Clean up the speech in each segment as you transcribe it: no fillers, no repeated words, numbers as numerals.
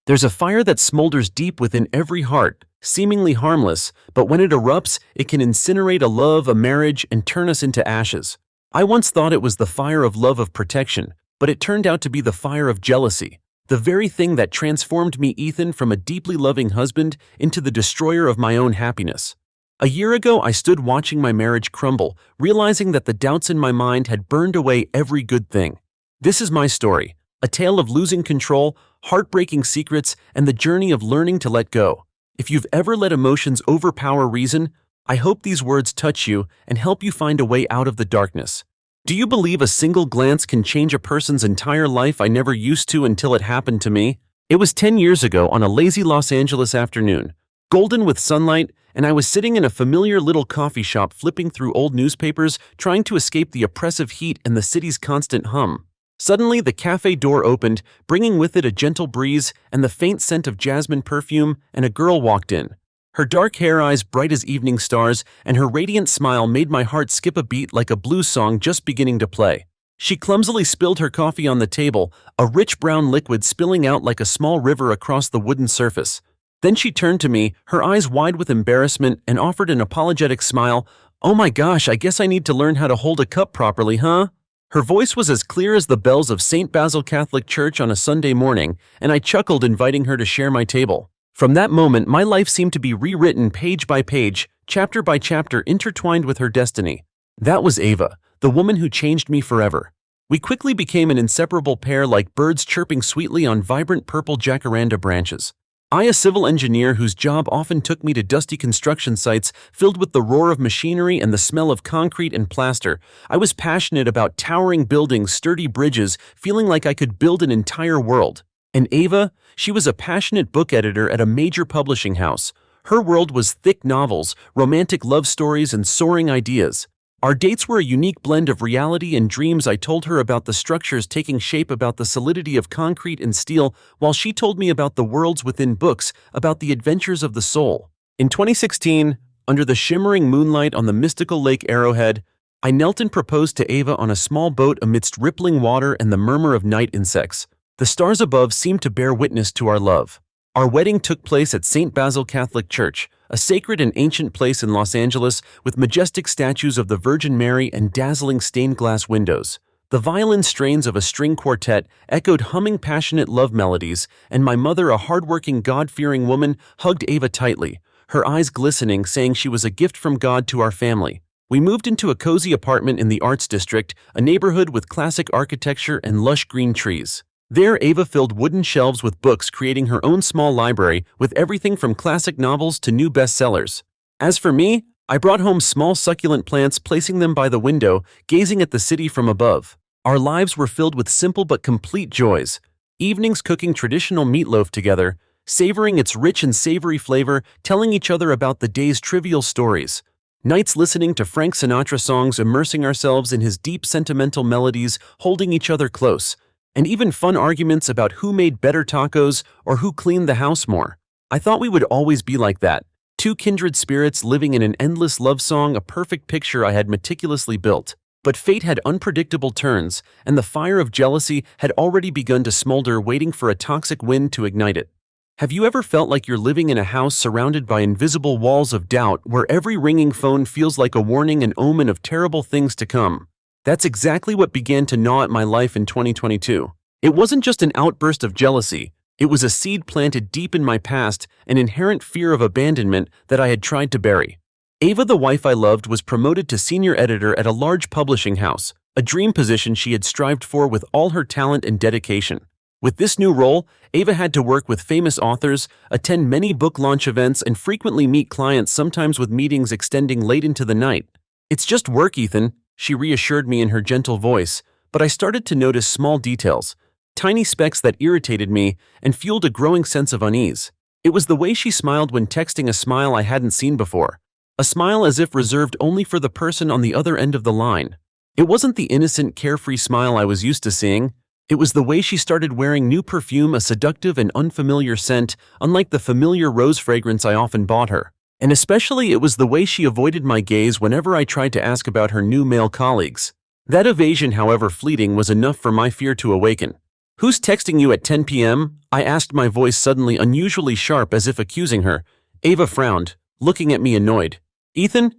There's a fire that smolders deep within every heart, seemingly harmless, but when it erupts, it can incinerate a love, a marriage, and turn us into ashes. I once thought it was the fire of love of protection, but it turned out to be the fire of jealousy. The very thing that transformed me, Ethan, from a deeply loving husband into the destroyer of my own happiness. A year ago, I stood watching my marriage crumble, realizing that the doubts in my mind had burned away every good thing. This is my story, a tale of losing control, heartbreaking secrets, and the journey of learning to let go. If you've ever let emotions overpower reason, I hope these words touch you and help you find a way out of the darkness. Do you believe a single glance can change a person's entire life? I never used to until it happened to me. It was 10 years ago on a lazy Los Angeles afternoon, golden with sunlight, and I was sitting in a familiar little coffee shop flipping through old newspapers, trying to escape the oppressive heat and the city's constant hum. Suddenly, the cafe door opened, bringing with it a gentle breeze and the faint scent of jasmine perfume, and a girl walked in. Her dark hair, eyes bright as evening stars, and her radiant smile made my heart skip a beat like a blues song just beginning to play. She clumsily spilled her coffee on the table, a rich brown liquid spilling out like a small river across the wooden surface. Then she turned to me, her eyes wide with embarrassment, and offered an apologetic smile. "Oh my gosh, I guess I need to learn how to hold a cup properly, huh?" Her voice was as clear as the bells of St. Basil Catholic Church on a Sunday morning, and I chuckled, inviting her to share my table. From that moment, my life seemed to be rewritten page by page, chapter by chapter, intertwined with her destiny. That was Ava, the woman who changed me forever. We quickly became an inseparable pair, like birds chirping sweetly on vibrant purple jacaranda branches. I, a civil engineer whose job often took me to dusty construction sites filled with the roar of machinery and the smell of concrete and plaster, I was passionate about towering buildings, sturdy bridges, feeling like I could build an entire world. And Ava, she was a passionate book editor at a major publishing house. Her world was thick novels, romantic love stories, and soaring ideas. Our dates were a unique blend of reality and dreams. I told her about the structures taking shape, about the solidity of concrete and steel, while she told me about the worlds within books, about the adventures of the soul. In 2016, under the shimmering moonlight on the mystical Lake Arrowhead, I knelt and proposed to Ava on a small boat amidst rippling water and the murmur of night insects. The stars above seemed to bear witness to our love. Our wedding took place at St. Basil Catholic Church, a sacred and ancient place in Los Angeles with majestic statues of the Virgin Mary and dazzling stained glass windows. The violin strains of a string quartet echoed humming passionate love melodies, and my mother, a hardworking, God-fearing woman, hugged Ava tightly, her eyes glistening, saying she was a gift from God to our family. We moved into a cozy apartment in the Arts District, a neighborhood with classic architecture and lush green trees. There, Ava filled wooden shelves with books, creating her own small library with everything from classic novels to new bestsellers. As for me, I brought home small succulent plants, placing them by the window, gazing at the city from above. Our lives were filled with simple but complete joys. Evenings cooking traditional meatloaf together, savoring its rich and savory flavor, telling each other about the day's trivial stories. Nights listening to Frank Sinatra songs, immersing ourselves in his deep sentimental melodies, holding each other close. And even fun arguments about who made better tacos or who cleaned the house more. I thought we would always be like that, two kindred spirits living in an endless love song, a perfect picture I had meticulously built. But fate had unpredictable turns, and the fire of jealousy had already begun to smolder, waiting for a toxic wind to ignite it. Have you ever felt like you're living in a house surrounded by invisible walls of doubt, where every ringing phone feels like a warning, an omen of terrible things to come? That's exactly what began to gnaw at my life in 2022. It wasn't just an outburst of jealousy. It was a seed planted deep in my past, an inherent fear of abandonment that I had tried to bury. Ava, the wife I loved, was promoted to senior editor at a large publishing house, a dream position she had strived for with all her talent and dedication. With this new role, Ava had to work with famous authors, attend many book launch events, and frequently meet clients, sometimes with meetings extending late into the night. "It's just work, Ethan," she reassured me in her gentle voice, but I started to notice small details, tiny specks that irritated me and fueled a growing sense of unease. It was the way she smiled when texting, a smile I hadn't seen before, a smile as if reserved only for the person on the other end of the line. It wasn't the innocent, carefree smile I was used to seeing. It was the way she started wearing new perfume, a seductive and unfamiliar scent, unlike the familiar rose fragrance I often bought her. And especially it was the way she avoided my gaze whenever I tried to ask about her new male colleagues. That evasion, however fleeting, was enough for my fear to awaken. Who's texting you at 10 p.m.? I asked, my voice suddenly unusually sharp as if accusing her. Ava frowned, looking at me annoyed. Ethan?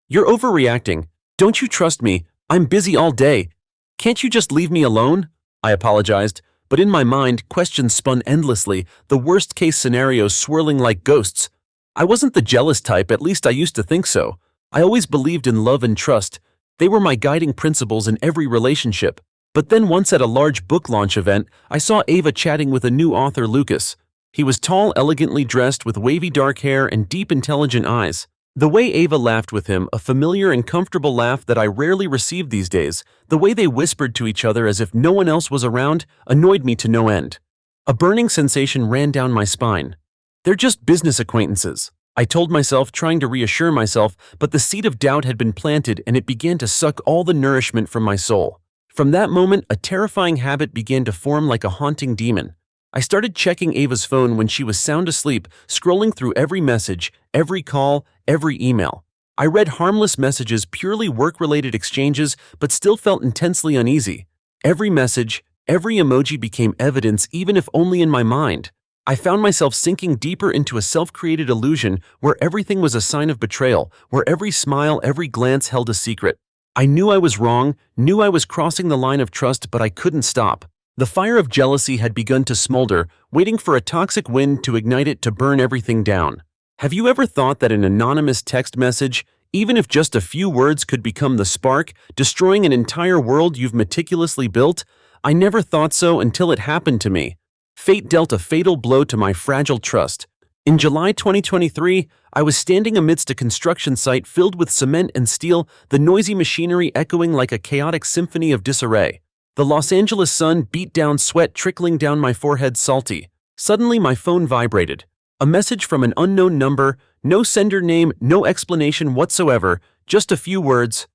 You're overreacting. Don't you trust me? I'm busy all day. Can't you just leave me alone? I apologized, but in my mind, questions spun endlessly, the worst-case scenarios swirling like ghosts. I wasn't the jealous type, at least I used to think so. I always believed in love and trust. They were my guiding principles in every relationship. But then once at a large book launch event, I saw Ava chatting with a new author, Lucas. He was tall, elegantly dressed with wavy dark hair and deep, intelligent eyes. The way Ava laughed with him, a familiar and comfortable laugh that I rarely receive these days, the way they whispered to each other as if no one else was around, annoyed me to no end. A burning sensation ran down my spine. They're just business acquaintances, I told myself, trying to reassure myself, but the seed of doubt had been planted and it began to suck all the nourishment from my soul. From that moment, a terrifying habit began to form like a haunting demon. I started checking Ava's phone when she was sound asleep, scrolling through every message, every call, every email. I read harmless messages, purely work-related exchanges, but still felt intensely uneasy. Every message, every emoji became evidence, even if only in my mind. I found myself sinking deeper into a self-created illusion where everything was a sign of betrayal, where every smile, every glance held a secret. I knew I was wrong, knew I was crossing the line of trust, but I couldn't stop. The fire of jealousy had begun to smolder, waiting for a toxic wind to ignite it, to burn everything down. Have you ever thought that an anonymous text message, even if just a few words, could become the spark, destroying an entire world you've meticulously built? I never thought so until it happened to me. Fate dealt a fatal blow to my fragile trust. In July 2023, I was standing amidst a construction site filled with cement and steel, the noisy machinery echoing like a chaotic symphony of disarray. The Los Angeles sun beat down, sweat trickling down my forehead, salty. Suddenly my phone vibrated. A message from an unknown number, no sender name, no explanation whatsoever, just a few words.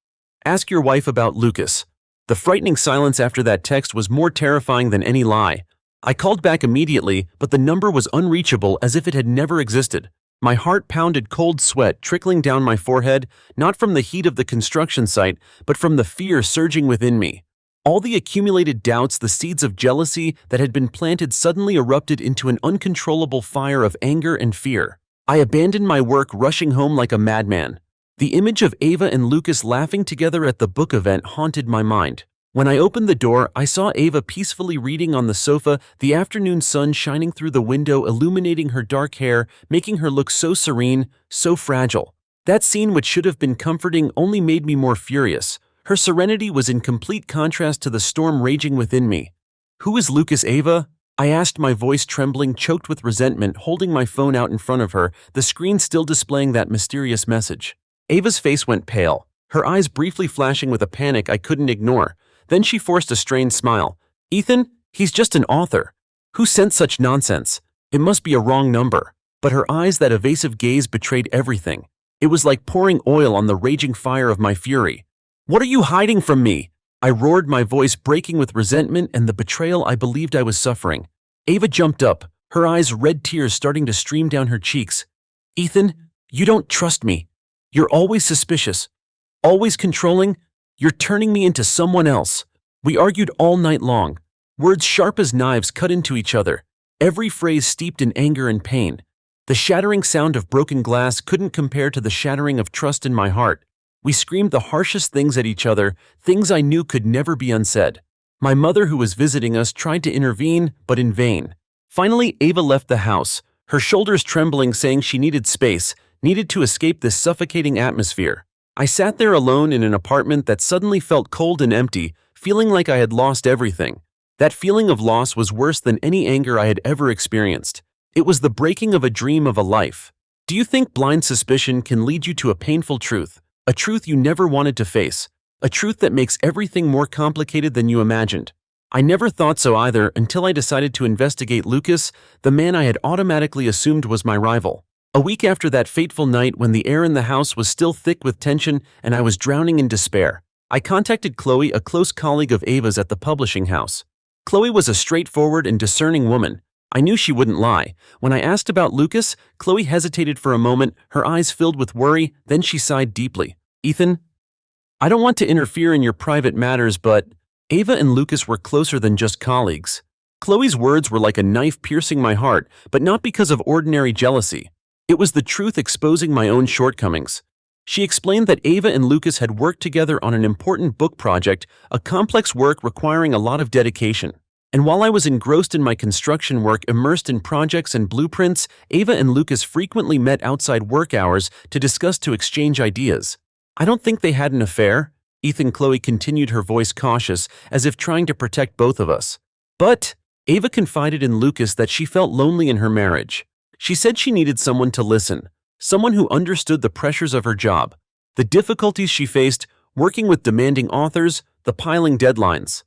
Ask your wife about Lucas. The frightening silence after that text was more terrifying than any lie. I called back immediately, but the number was unreachable, as if it had never existed. My heart pounded, cold sweat trickling down my forehead, not from the heat of the construction site, but from the fear surging within me. All the accumulated doubts, the seeds of jealousy that had been planted, suddenly erupted into an uncontrollable fire of anger and fear. I abandoned my work, rushing home like a madman. The image of Ava and Lucas laughing together at the book event haunted my mind. When I opened the door, I saw Ava peacefully reading on the sofa, the afternoon sun shining through the window, illuminating her dark hair, making her look so serene, so fragile. That scene, which should have been comforting, only made me more furious. Her serenity was in complete contrast to the storm raging within me. Who is Lucas, Ava? I asked, my voice trembling, choked with resentment, holding my phone out in front of her, the screen still displaying that mysterious message. Ava's face went pale, her eyes briefly flashing with a panic I couldn't ignore. Then she forced a strained smile. Ethan, he's just an author. Who sent such nonsense? It must be a wrong number. But her eyes, that evasive gaze, betrayed everything. It was like pouring oil on the raging fire of my fury. What are you hiding from me? I roared, my voice breaking with resentment and the betrayal I believed I was suffering. Ava jumped up, her eyes, red tears starting to stream down her cheeks. Ethan, you don't trust me. You're always suspicious, always controlling. You're turning me into someone else. We argued all night long. Words sharp as knives cut into each other, every phrase steeped in anger and pain. The shattering sound of broken glass couldn't compare to the shattering of trust in my heart. We screamed the harshest things at each other, things I knew could never be unsaid. My mother, who was visiting us, tried to intervene, but in vain. Finally, Ava left the house, her shoulders trembling, saying she needed space, needed to escape this suffocating atmosphere. I sat there alone in an apartment that suddenly felt cold and empty, feeling like I had lost everything. That feeling of loss was worse than any anger I had ever experienced. It was the breaking of a dream, of a life. Do you think blind suspicion can lead you to a painful truth? A truth you never wanted to face? A truth that makes everything more complicated than you imagined? I never thought so either until I decided to investigate Lucas, the man I had automatically assumed was my rival. A week after that fateful night, when the air in the house was still thick with tension and I was drowning in despair, I contacted Chloe, a close colleague of Ava's at the publishing house. Chloe was a straightforward and discerning woman. I knew she wouldn't lie. When I asked about Lucas, Chloe hesitated for a moment, her eyes filled with worry, then she sighed deeply. Ethan, I don't want to interfere in your private matters, but Ava and Lucas were closer than just colleagues. Chloe's words were like a knife piercing my heart, but not because of ordinary jealousy. It was the truth exposing my own shortcomings. She explained that Ava and Lucas had worked together on an important book project, a complex work requiring a lot of dedication. And while I was engrossed in my construction work, immersed in projects and blueprints, Ava and Lucas frequently met outside work hours to exchange ideas. I don't think they had an affair, Chloe continued, her voice cautious, as if trying to protect both of us. But Ava confided in Lucas that she felt lonely in her marriage. She said she needed someone to listen, someone who understood the pressures of her job, the difficulties she faced working with demanding authors, the piling deadlines.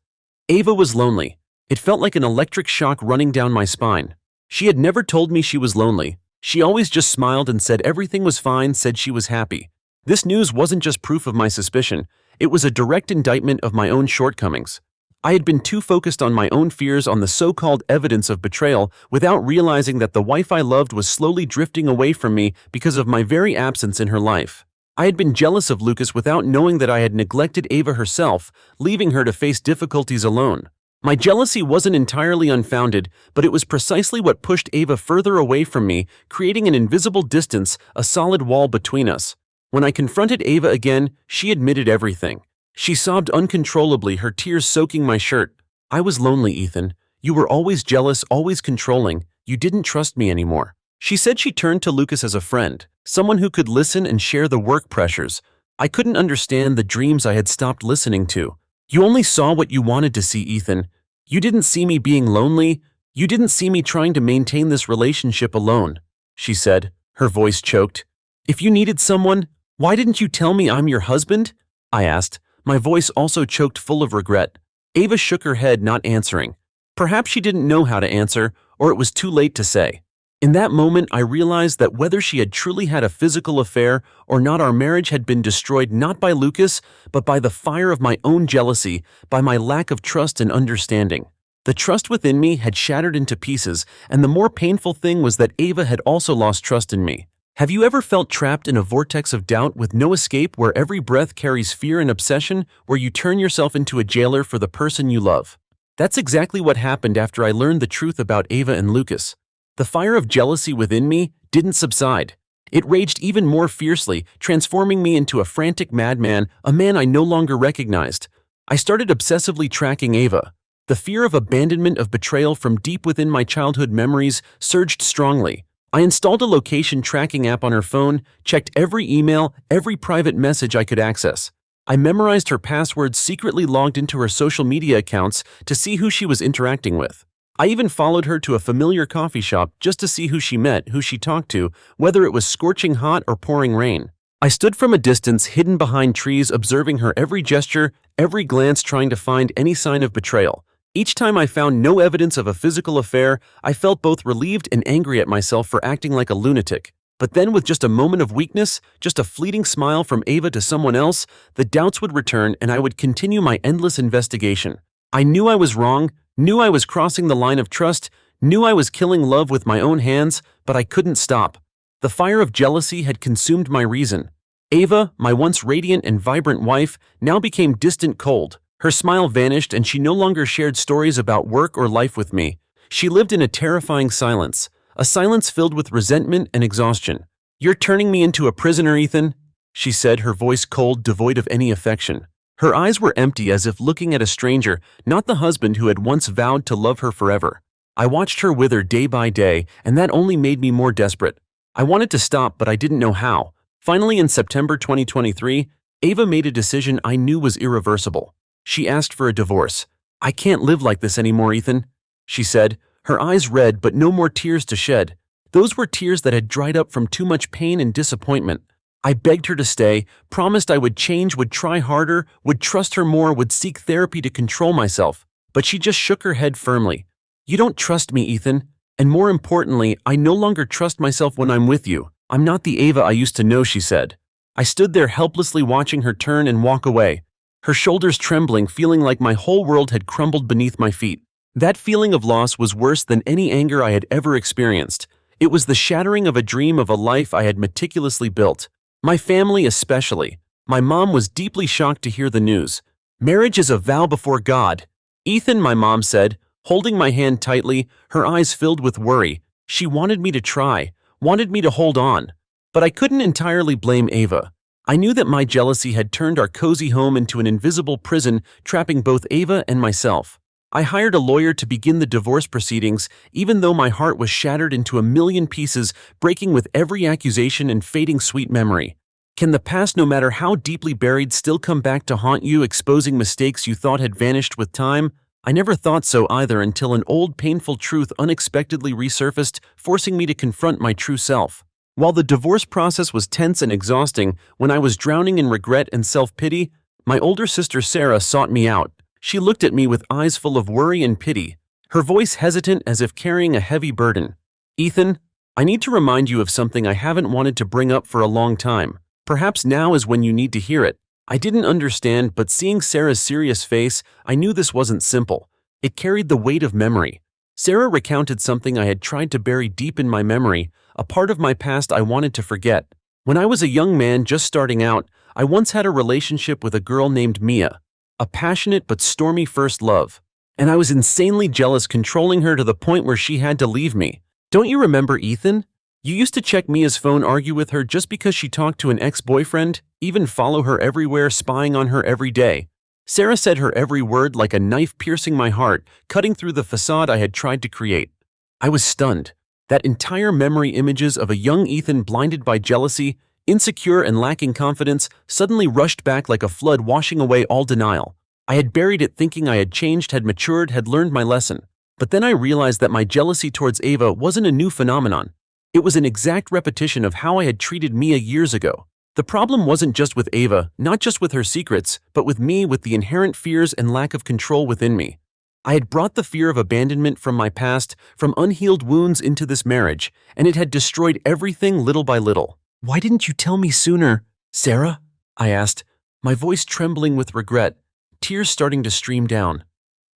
Ava was lonely. It felt like an electric shock running down my spine. She had never told me she was lonely. She always just smiled and said everything was fine, said she was happy. This news wasn't just proof of my suspicion. It was a direct indictment of my own shortcomings. I had been too focused on my own fears, on the so-called evidence of betrayal, without realizing that the wife I loved was slowly drifting away from me because of my very absence in her life. I had been jealous of Lucas without knowing that I had neglected Ava herself, leaving her to face difficulties alone. My jealousy wasn't entirely unfounded, but it was precisely what pushed Ava further away from me, creating an invisible distance, a solid wall between us. When I confronted Ava again, she admitted everything. She sobbed uncontrollably, her tears soaking my shirt. I was lonely, Ethan. You were always jealous, always controlling. You didn't trust me anymore. She said she turned to Lucas as a friend, someone who could listen and share the work pressures. I couldn't understand the dreams I had stopped listening to. You only saw what you wanted to see, Ethan. You didn't see me being lonely. You didn't see me trying to maintain this relationship alone, she said, her voice choked. If you needed someone, why didn't you tell me I'm your husband? I asked, my voice also choked, full of regret. Ava shook her head, not answering. Perhaps she didn't know how to answer, or it was too late to say. In that moment, I realized that whether she had truly had a physical affair or not, our marriage had been destroyed not by Lucas, but by the fire of my own jealousy, by my lack of trust and understanding. The trust within me had shattered into pieces, and the more painful thing was that Ava had also lost trust in me. Have you ever felt trapped in a vortex of doubt with no escape, where every breath carries fear and obsession, where you turn yourself into a jailer for the person you love? That's exactly what happened after I learned the truth about Ava and Lucas. The fire of jealousy within me didn't subside. It raged even more fiercely, transforming me into a frantic madman, a man I no longer recognized. I started obsessively tracking Ava. The fear of abandonment, of betrayal from deep within my childhood memories surged strongly. I installed a location tracking app on her phone, checked every email, every private message I could access. I memorized her passwords, secretly logged into her social media accounts to see who she was interacting with. I even followed her to a familiar coffee shop just to see who she met, who she talked to, whether it was scorching hot or pouring rain. I stood from a distance, hidden behind trees, observing her every gesture, every glance, trying to find any sign of betrayal. Each time I found no evidence of a physical affair, I felt both relieved and angry at myself for acting like a lunatic. But then, with just a moment of weakness, just a fleeting smile from Ava to someone else, the doubts would return and I would continue my endless investigation. I knew I was wrong, knew I was crossing the line of trust, knew I was killing love with my own hands, but I couldn't stop. The fire of jealousy had consumed my reason. Ava, my once radiant and vibrant wife, now became distant, cold. Her smile vanished, and she no longer shared stories about work or life with me. She lived in a terrifying silence, a silence filled with resentment and exhaustion. You're turning me into a prisoner, Ethan, she said, her voice cold, devoid of any affection. Her eyes were empty, as if looking at a stranger, not the husband who had once vowed to love her forever. I watched her wither day by day, and that only made me more desperate. I wanted to stop, but I didn't know how. Finally, in September 2023, Ava made a decision I knew was irreversible. She asked for a divorce. I can't live like this anymore, Ethan, she said, her eyes red, but no more tears to shed. Those were tears that had dried up from too much pain and disappointment. I begged her to stay, promised I would change, would try harder, would trust her more, would seek therapy to control myself. But she just shook her head firmly. You don't trust me, Ethan. And more importantly, I no longer trust myself when I'm with you. I'm not the Ava I used to know, she said. I stood there helplessly, watching her turn and walk away, her shoulders trembling, feeling like my whole world had crumbled beneath my feet. That feeling of loss was worse than any anger I had ever experienced. It was the shattering of a dream, of a life I had meticulously built. My family especially. My mom was deeply shocked to hear the news. Marriage is a vow before God, Ethan, my mom said. holding my hand tightly, her eyes filled with worry. She wanted me to try, wanted me to hold on. But I couldn't entirely blame Ava. I knew that my jealousy had turned our cozy home into an invisible prison, trapping both Ava and myself. I hired a lawyer to begin the divorce proceedings, even though my heart was shattered into a million pieces, breaking with every accusation and fading sweet memory. Can the past, no matter how deeply buried, still come back to haunt you, exposing mistakes you thought had vanished with time? I never thought so either until an old painful truth unexpectedly resurfaced, forcing me to confront my true self. While the divorce process was tense and exhausting, when I was drowning in regret and self-pity, my older sister Sarah sought me out. She looked at me with eyes full of worry and pity, her voice hesitant as if carrying a heavy burden. "Ethan, I need to remind you of something I haven't wanted to bring up for a long time. Perhaps now is when you need to hear it." I didn't understand, but seeing Sarah's serious face, I knew this wasn't simple. It carried the weight of memory. Sarah recounted something I had tried to bury deep in my memory, a part of my past I wanted to forget. When I was a young man just starting out, I once had a relationship with a girl named Mia, a passionate but stormy first love. And I was insanely jealous, controlling her to the point where she had to leave me. Don't you remember, Ethan? You used to check Mia's phone, argue with her just because she talked to an ex-boyfriend, even follow her everywhere, spying on her every day. Sarah said her every word like a knife, piercing my heart, cutting through the facade I had tried to create. I was stunned. That entire memory, images of a young Ethan blinded by jealousy, insecure and lacking confidence, suddenly rushed back like a flood, washing away all denial. I had buried it, thinking I had changed, had matured, had learned my lesson. But then I realized that my jealousy towards Ava wasn't a new phenomenon. It was an exact repetition of how I had treated Mia years ago. The problem wasn't just with Ava, not just with her secrets, but with me, with the inherent fears and lack of control within me. I had brought the fear of abandonment from my past, from unhealed wounds, into this marriage, and it had destroyed everything little by little. "Why didn't you tell me sooner, Sarah?" I asked, my voice trembling with regret, tears starting to stream down.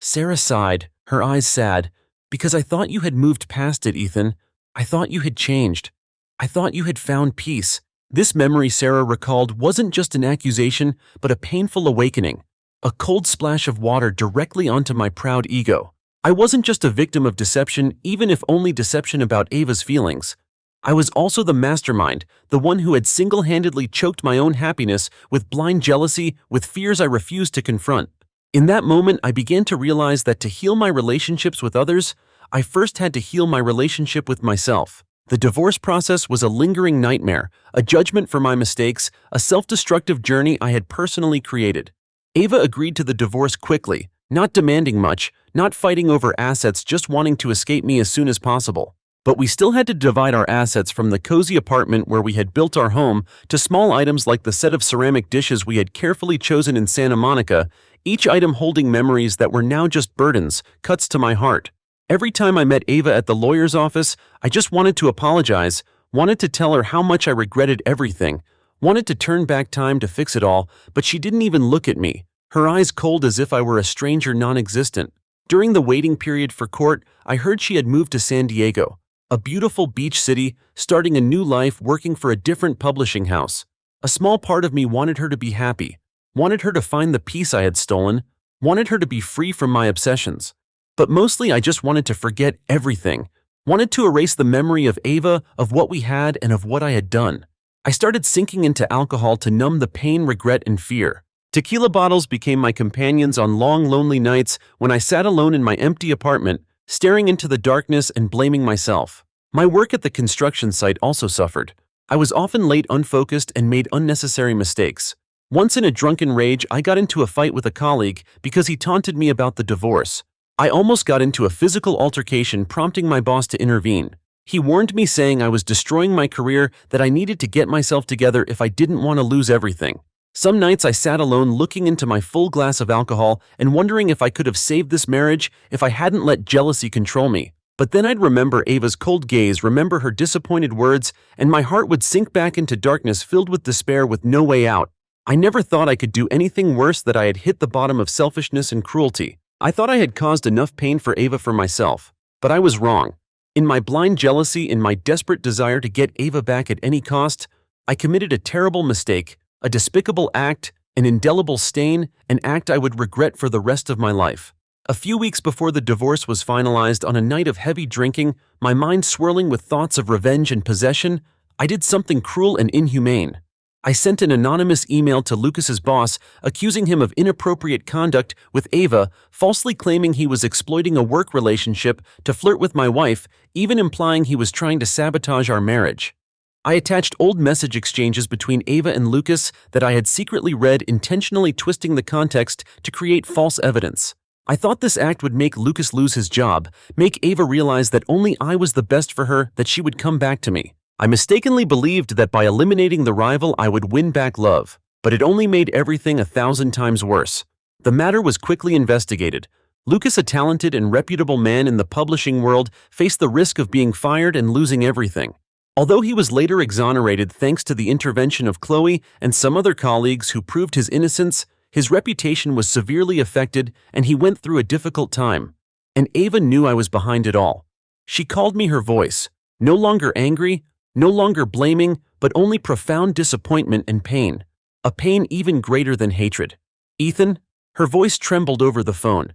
Sarah sighed, her eyes sad. "Because I thought you had moved past it, Ethan. I thought you had changed. I thought you had found peace." This memory, Sarah recalled, wasn't just an accusation, but a painful awakening. A cold splash of water directly onto my proud ego. I wasn't just a victim of deception, even if only deception about Ava's feelings. I was also the mastermind, the one who had single-handedly choked my own happiness with blind jealousy, with fears I refused to confront. In that moment, I began to realize that to heal my relationships with others, I first had to heal my relationship with myself. The divorce process was a lingering nightmare, a judgment for my mistakes, a self-destructive journey I had personally created. Ava agreed to the divorce quickly, not demanding much, not fighting over assets, just wanting to escape me as soon as possible. But we still had to divide our assets, from the cozy apartment where we had built our home to small items like the set of ceramic dishes we had carefully chosen in Santa Monica, each item holding memories that were now just burdens, cuts to my heart. Every time I met Ava at the lawyer's office, I just wanted to apologize, wanted to tell her how much I regretted everything, wanted to turn back time to fix it all, but she didn't even look at me, her eyes cold as if I were a stranger, non-existent. During the waiting period for court, I heard she had moved to San Diego, a beautiful beach city, starting a new life, working for a different publishing house. A small part of me wanted her to be happy, wanted her to find the peace I had stolen, wanted her to be free from my obsessions. But mostly I just wanted to forget everything, wanted to erase the memory of Ava, of what we had, and of what I had done. I started sinking into alcohol to numb the pain, regret, and fear. Tequila bottles became my companions on long, lonely nights when I sat alone in my empty apartment, staring into the darkness and blaming myself. My work at the construction site also suffered. I was often late, unfocused, and made unnecessary mistakes. Once, in a drunken rage, I got into a fight with a colleague because he taunted me about the divorce. I almost got into a physical altercation, prompting my boss to intervene. He warned me, saying I was destroying my career, that I needed to get myself together if I didn't want to lose everything. Some nights I sat alone, looking into my full glass of alcohol and wondering if I could have saved this marriage if I hadn't let jealousy control me. But then I'd remember Ava's cold gaze, remember her disappointed words, and my heart would sink back into darkness, filled with despair with no way out. I never thought I could do anything worse, that I had hit the bottom of selfishness and cruelty. I thought I had caused enough pain for Ava, for myself, but I was wrong. In my blind jealousy, in my desperate desire to get Ava back at any cost, I committed a terrible mistake, a despicable act, an indelible stain, an act I would regret for the rest of my life. A few weeks before the divorce was finalized, on a night of heavy drinking, my mind swirling with thoughts of revenge and possession, I did something cruel and inhumane. I sent an anonymous email to Lucas's boss, accusing him of inappropriate conduct with Ava, falsely claiming he was exploiting a work relationship to flirt with my wife, even implying he was trying to sabotage our marriage. I attached old message exchanges between Ava and Lucas that I had secretly read, intentionally twisting the context to create false evidence. I thought this act would make Lucas lose his job, make Ava realize that only I was the best for her, that she would come back to me. I mistakenly believed that by eliminating the rival I would win back love, but it only made everything 1,000 times worse. The matter was quickly investigated. Lucas, a talented and reputable man in the publishing world, faced the risk of being fired and losing everything. Although he was later exonerated thanks to the intervention of Chloe and some other colleagues who proved his innocence, his reputation was severely affected and he went through a difficult time. And Ava knew I was behind it all. She called me her voice, no longer angry, no longer blaming, but only profound disappointment and pain. A pain even greater than hatred. Ethan, her voice trembled over the phone.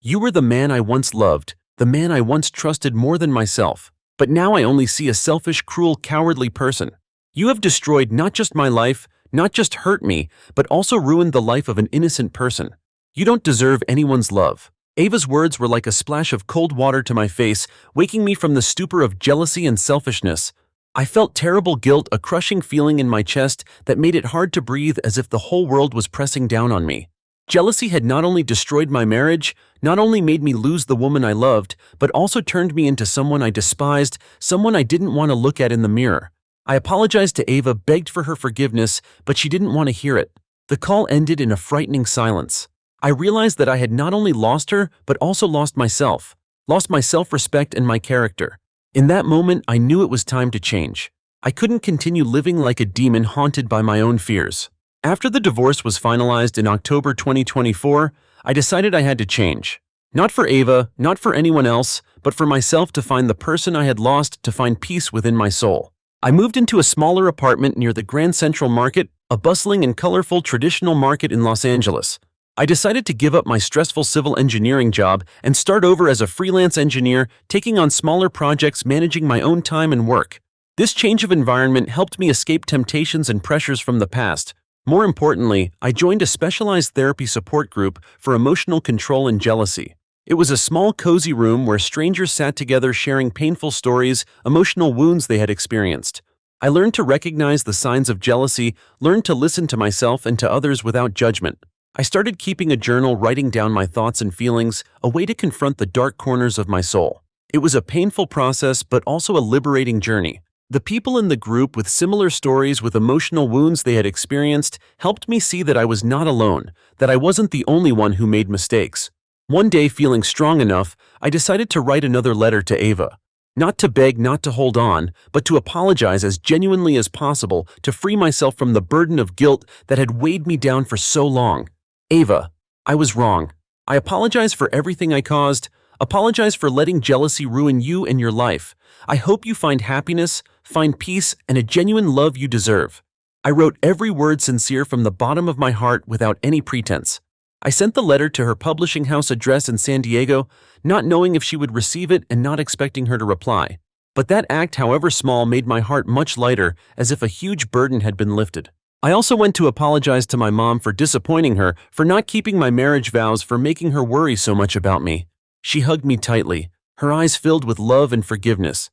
You were the man I once loved, the man I once trusted more than myself. But now I only see a selfish, cruel, cowardly person. You have destroyed not just my life, not just hurt me, but also ruined the life of an innocent person. You don't deserve anyone's love. Ava's words were like a splash of cold water to my face, waking me from the stupor of jealousy and selfishness. I felt terrible guilt, a crushing feeling in my chest that made it hard to breathe, as if the whole world was pressing down on me. Jealousy had not only destroyed my marriage, not only made me lose the woman I loved, but also turned me into someone I despised, someone I didn't want to look at in the mirror. I apologized to Ava, begged for her forgiveness, but she didn't want to hear it. The call ended in a frightening silence. I realized that I had not only lost her, but also lost myself. Lost my self-respect and my character. In that moment, I knew it was time to change. I couldn't continue living like a demon, haunted by my own fears. After the divorce was finalized in October 2024, I decided I had to change. Not for Ava, not for anyone else, but for myself, to find the person I had lost, to find peace within my soul. I moved into a smaller apartment near the Grand Central Market, a bustling and colorful traditional market in Los Angeles. I decided to give up my stressful civil engineering job and start over as a freelance engineer, taking on smaller projects, managing my own time and work. This change of environment helped me escape temptations and pressures from the past. More importantly, I joined a specialized therapy support group for emotional control and jealousy. It was a small, cozy room where strangers sat together, sharing painful stories, emotional wounds they had experienced. I learned to recognize the signs of jealousy, learned to listen to myself and to others without judgment. I started keeping a journal, writing down my thoughts and feelings, a way to confront the dark corners of my soul. It was a painful process, but also a liberating journey. The people in the group with similar stories, with emotional wounds they had experienced, helped me see that I was not alone, that I wasn't the only one who made mistakes. One day, feeling strong enough, I decided to write another letter to Ava. Not to beg, not to hold on, but to apologize as genuinely as possible, to free myself from the burden of guilt that had weighed me down for so long. Ava, I was wrong. I apologize for everything I caused. Apologize for letting jealousy ruin you and your life. I hope you find happiness, find peace, and a genuine love you deserve. I wrote every word sincere from the bottom of my heart, without any pretense. I sent the letter to her publishing house address in San Diego, not knowing if she would receive it and not expecting her to reply. But that act, however small, made my heart much lighter, as if a huge burden had been lifted. I also went to apologize to my mom for disappointing her, for not keeping my marriage vows, for making her worry so much about me. She hugged me tightly, her eyes filled with love and forgiveness.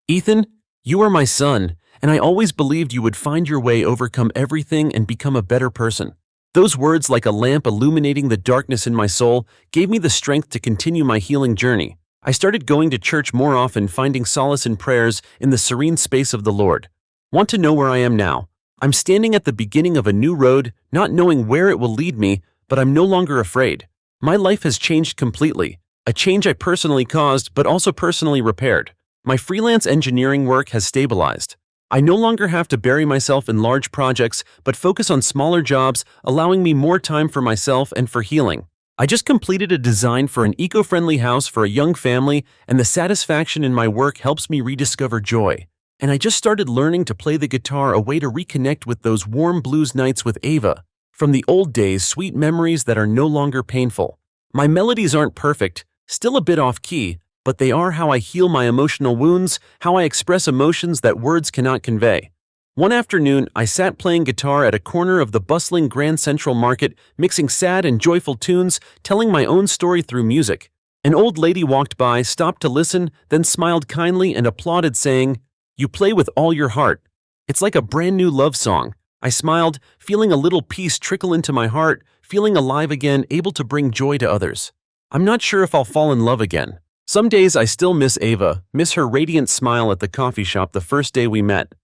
Ethan, you are my son, and I always believed you would find your way, overcome everything, and become a better person. Those words, like a lamp illuminating the darkness in my soul, gave me the strength to continue my healing journey. I started going to church more often, finding solace in prayers in the serene space of the Lord. Want to know where I am now? I'm standing at the beginning of a new road, not knowing where it will lead me, but I'm no longer afraid. My life has changed completely, a change I personally caused, but also personally repaired. My freelance engineering work has stabilized. I no longer have to bury myself in large projects, but focus on smaller jobs, allowing me more time for myself and for healing. I just completed a design for an eco-friendly house for a young family, and the satisfaction in my work helps me rediscover joy. And I just started learning to play the guitar, a way to reconnect with those warm blues nights with Ava. From the old days, sweet memories that are no longer painful. My melodies aren't perfect, still a bit off-key, but they are how I heal my emotional wounds, how I express emotions that words cannot convey. One afternoon, I sat playing guitar at a corner of the bustling Grand Central Market, mixing sad and joyful tunes, telling my own story through music. An old lady walked by, stopped to listen, then smiled kindly and applauded, saying, "You play with all your heart. It's like a brand new love song." I smiled, feeling a little peace trickle into my heart, feeling alive again, able to bring joy to others. I'm not sure if I'll fall in love again. Some days I still miss Ava, miss her radiant smile at the coffee shop the first day we met,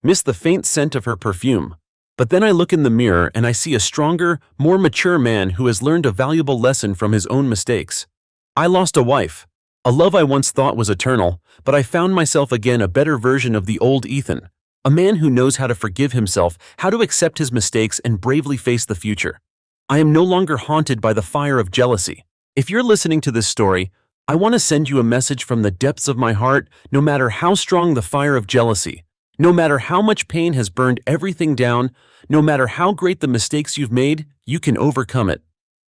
miss the faint scent of her perfume. But then I look in the mirror and I see a stronger, more mature man who has learned a valuable lesson from his own mistakes. I lost a wife, a love I once thought was eternal, but I found myself again, a better version of the old Ethan, a man who knows how to forgive himself, how to accept his mistakes and bravely face the future. I am no longer haunted by the fire of jealousy. If you're listening to this story, I want to send you a message from the depths of my heart. No matter how strong the fire of jealousy, no matter how much pain has burned everything down, no matter how great the mistakes you've made, you can overcome it.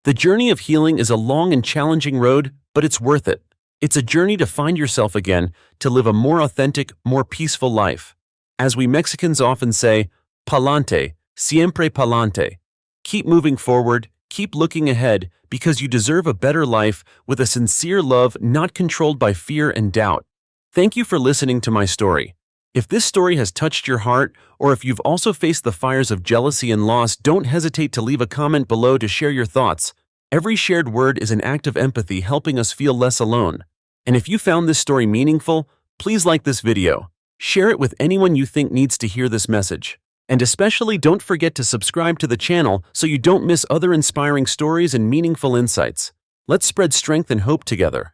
The journey of healing is a long and challenging road, but it's worth it. It's a journey to find yourself again, to live a more authentic, more peaceful life. As we Mexicans often say, pa'lante, siempre pa'lante. Keep moving forward, keep looking ahead, because you deserve a better life with a sincere love not controlled by fear and doubt. Thank you for listening to my story. If this story has touched your heart, or if you've also faced the fires of jealousy and loss, don't hesitate to leave a comment below to share your thoughts. Every shared word is an act of empathy, helping us feel less alone. And if you found this story meaningful, please like this video. Share it with anyone you think needs to hear this message. And especially don't forget to subscribe to the channel so you don't miss other inspiring stories and meaningful insights. Let's spread strength and hope together.